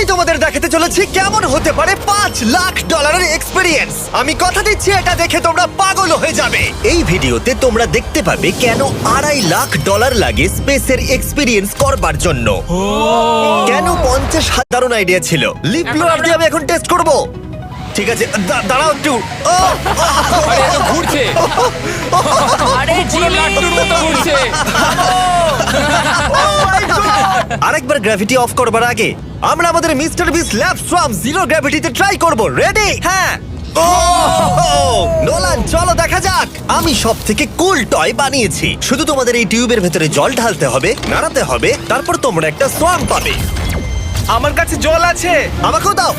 আমি তোমাদের দেখাতে চলেছি কেমন হতে পারে $5 লাখ এক্সপিরিয়েন্স। আমি কথা দিচ্ছি এটা দেখে তোমরা পাগল হয়ে যাবে। এই ভিডিওতে তোমরা দেখতে পাবে কেন $2.5 লাখ লাগে স্পেসের এক্সপিরিয়েন্স করবার জন্য। কেন 50,000 দারুণ আইডিয়া ছিল। লিপ ব্লোয়ার দিয়ে আমি এখন টেস্ট করব। ঠিক আছে, দাঁড়াও একটু। আরে এত ঘুরছে, আরে পুরো লাট্টুর মতো ঘুরছে। আরেকবার গ্র্যাভিটি অফ করবার আগে আমরা আমাদের মিস্টার বিস ল্যাব সোয়াম জিরো গ্র্যাভিটিতে ট্রাই করব। রেডি? হ্যাঁ। নোলান চলো দেখা যাক। আমি সব থেকে কুল টয় বানিয়েছি। শুধু তোমাদের এই টিউবের ভেতরে জল ঢালতে হবে, নাড়াতে হবে, তারপর তোমরা একটা সোয়াম পাবে। আমার কাছে জল আছে। আমাকেও দাও।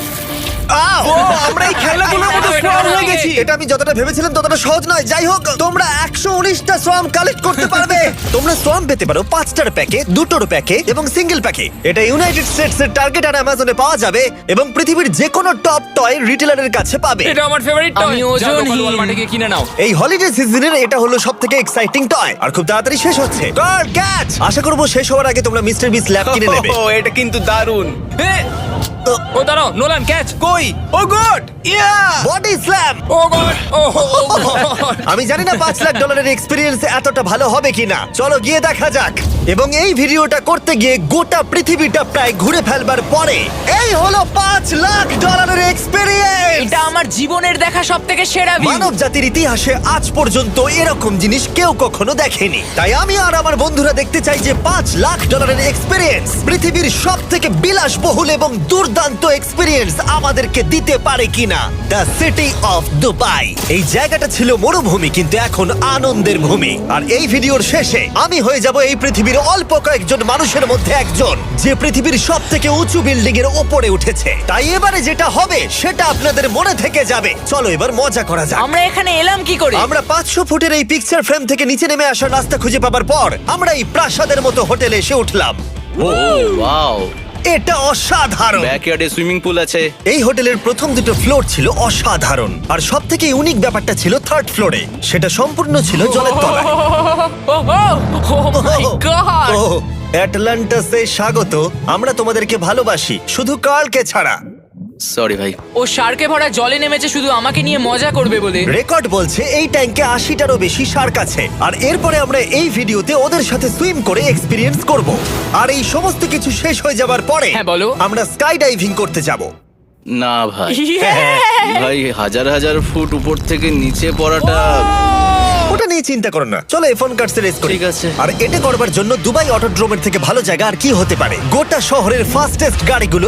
আউ! আমরা এই খেলাগুলোর মতো স্ট্রং হয়ে গেছি। এটা আমি যতটা ভেবেছিলাম ততটা সহজ নয়। যাই হোক, তোমরা 119টা সোয়াম কালেক্ট করতে পারবে। তোমরা সোয়াম পেতে পারো 5টার প্যাকে, 2টোর প্যাকে এবং সিঙ্গেল প্যাকে। এটা ইউনাইটেড স্টেটস এর টার্গেট আর অ্যামাজনে পাওয়া যাবে এবং পৃথিবীর যে কোনো টপ টয় রিটেলারের কাছে পাবে। এটা আমার ফেভারিট টয়। আমি ওজনহীন। ওয়ালমার্টে গিয়ে কিনে নাও। এই হলিডে সিজনের এটা হলো সবথেকে এক্সাইটিং টয় আর খুব তাড়াতাড়ি শেষ হচ্ছে। Girl catch! আশা করব শেষ হওয়ার আগে তোমরা মিস্টার বিস ল্যাব কিনে নেবে। ও, এটা কিন্তু দারুণ। ও দাঁড়াও, নোলান ক্যাচ। কই? Oh god! Yeah! Body slam! Oh god, oh god. আমি জানি না $5 লাখ এক্সপিরিয়েন্স এতটা ভালো হবে কিনা। চলো গিয়ে দেখা যাক। এবং এই ভিডিওটা করতে গিয়ে গোটা পৃথিবীটা প্রায় ঘুরে ফেলবার পরে এই হলো $5 লাখ এক্সপিরিয়েন্স। এটা আমার জীবনের দেখা সবথেকে সেরা ভিউ। মানব জাতির ইতিহাসে আজ পর্যন্ত এরকম জিনিস কেউ কখনো দেখেনি। তাই আমি আর আমার বন্ধুরা দেখতে চাই যে $5 লাখ এক্সপিরিয়েন্স পৃথিবীর সব থেকে বিলাসবহুল এবং দুর্দান্ত এক্সপিরিয়েন্স আমাদেরকে দিতে পারে কিনা। The city of Dubai. এই জায়গাটা ছিল মরুভূমি কিন্তু এখন আনন্দের ভূমি। আর এই ভিডিওর শেষে আমি হয়ে যাব এই পৃথিবীর অল্প কয়েকজন মানুষের মধ্যে একজন যে পৃথিবীর সব থেকে উঁচু বিল্ডিং এর ওপরে উঠেছে। তাই এবারে যেটা হবে সেটা আপনাদের মনে থেকে যাবে। চলো এবার মজা করা যাক। আমরা এখানে এলাম কি করে? আমরা 500 ফুটের এই পিকচার ফ্রেম থেকে নিচে নেমে আসার রাস্তা খুঁজে পাবার পর আমরা এই প্রাসাদের মতো হোটেলে এসে উঠলাম। ও ওয়াও! এটা অসাধারণ। ব্যাকইয়ার্ডে সুইমিং পুল আছে। এই হোটেলের প্রথম দুটো ফ্লোর ছিল অসাধারণ আর সব থেকে ইউনিক ব্যাপারটা ছিল থার্ড ফ্লোরে। সেটা সম্পূর্ণ ছিল জলের তলায়। ও মাই গড! ও অ্যাটলান্টাসে স্বাগত। আমরা তোমাদেরকে ভালোবাসি, শুধু কার্লকে ছাড়া। সরি ভাই। ও শার্কে ভরা জলে নেমেছে শুধু আমাকে নিয়ে মজা করবে বলে। রেকর্ড বলছে এই ট্যাঙ্কে 80টারও বেশি শার্ক আছে। আর এরপরে আমরা এই ভিডিওতে ওদের সাথে সুইম করে এক্সপিরিয়েন্স করব। আর এই সমস্ত কিছু শেষ হয়ে যাবার পরে হ্যাঁ, বলো। আমরা স্কাই ডাইভিং করতে যাব। না ভাই, Yeah! ভাই হাজার হাজার ফুট উপর থেকে নিচে পড়াটা। ওটা নিয়ে চিন্তা করো না, চলো F1 কার্স রেস করি। ঠিক আছে। আর এটা করবার জন্য দুবাই অটোড্রোমের থেকে ভালো জায়গা আর কি হতে পারে। গোটা শহরের ফাস্টেস্ট গাড়িগুলো